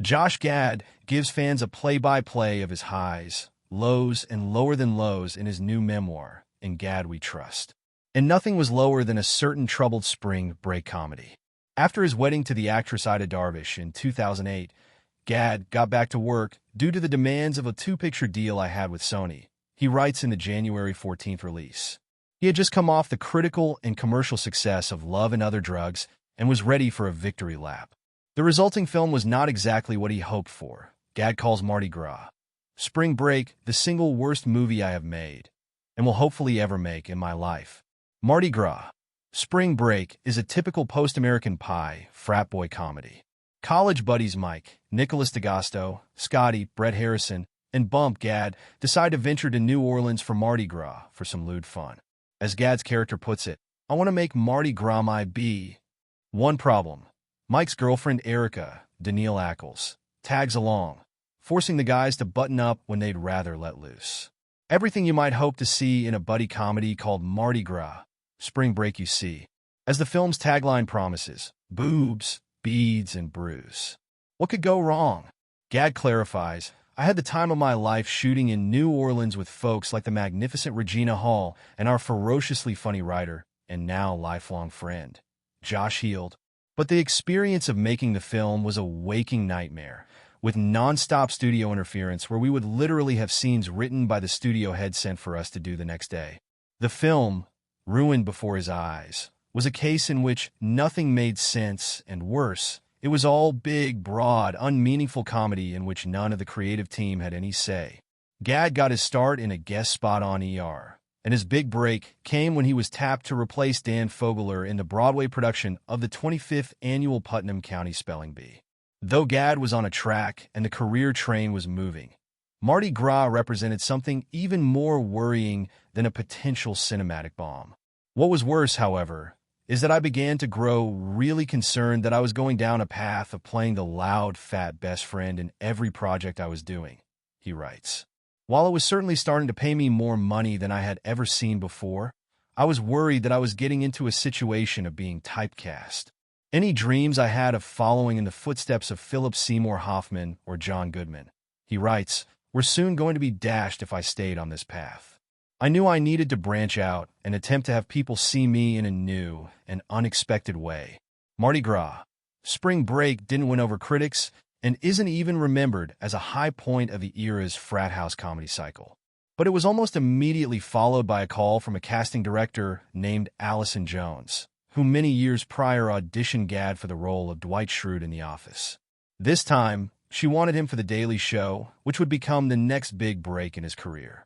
Josh Gad gives fans a play-by-play of his highs, lows, and lower than lows in his new memoir, In Gad We Trust. And nothing was lower than a certain troubled spring break comedy. After his wedding to the actress Ida Darvish in 2008, Gad got back to work due to the demands of a two-picture deal I had with Sony. He writes in the January 14th release. He had just come off the critical and commercial success of Love and Other Drugs and was ready for a victory lap. The resulting film was not exactly what he hoped for. Gad calls Mardi Gras Spring Break the single worst movie I have made, and will hopefully ever make in my life. Mardi Gras Spring Break is a typical post-American Pie frat boy comedy. College buddies Mike, Nicholas DeGasto, Scotty, Brett Harrison, and Bump Gad decide to venture to New Orleans for Mardi Gras for some lewd fun. As Gad's character puts it, I want to make Mardi Gras my B. One problem. Mike's girlfriend Erica, Danielle Ackles, tags along, forcing the guys to button up when they'd rather let loose. Everything you might hope to see in a buddy comedy called Mardi Gras Spring Break you see. As the film's tagline promises, boobs, beads, and brews. What could go wrong? Gad clarifies, I had the time of my life shooting in New Orleans with folks like the magnificent Regina Hall and our ferociously funny writer, and now lifelong friend, Josh Heald. But the experience of making the film was a waking nightmare, with non-stop studio interference where we would literally have scenes written by the studio head sent for us to do the next day. The film, ruined before his eyes, was a case in which nothing made sense, and worse, it was all big, broad, unmeaningful comedy in which none of the creative team had any say. Gad got his start in a guest spot on ER, and his big break came when he was tapped to replace Dan Fogler in the Broadway production of the 25th annual Putnam County Spelling Bee. Though Gad was on a track and the career train was moving, Mardi Gras represented something even more worrying than a potential cinematic bomb. What was worse, however, is that I began to grow really concerned that I was going down a path of playing the loud, fat best friend in every project I was doing, he writes. While it was certainly starting to pay me more money than I had ever seen before, I was worried that I was getting into a situation of being typecast. Any dreams I had of following in the footsteps of Philip Seymour Hoffman or John Goodman, he writes, were soon going to be dashed if I stayed on this path. I knew I needed to branch out and attempt to have people see me in a new and unexpected way. Mardi Gras Spring Break didn't win over critics and isn't even remembered as a high point of the era's frat house comedy cycle. But it was almost immediately followed by a call from a casting director named Allison Jones, who many years prior auditioned Gad for the role of Dwight Schrute in The Office. This time, she wanted him for The Daily Show, which would become the next big break in his career.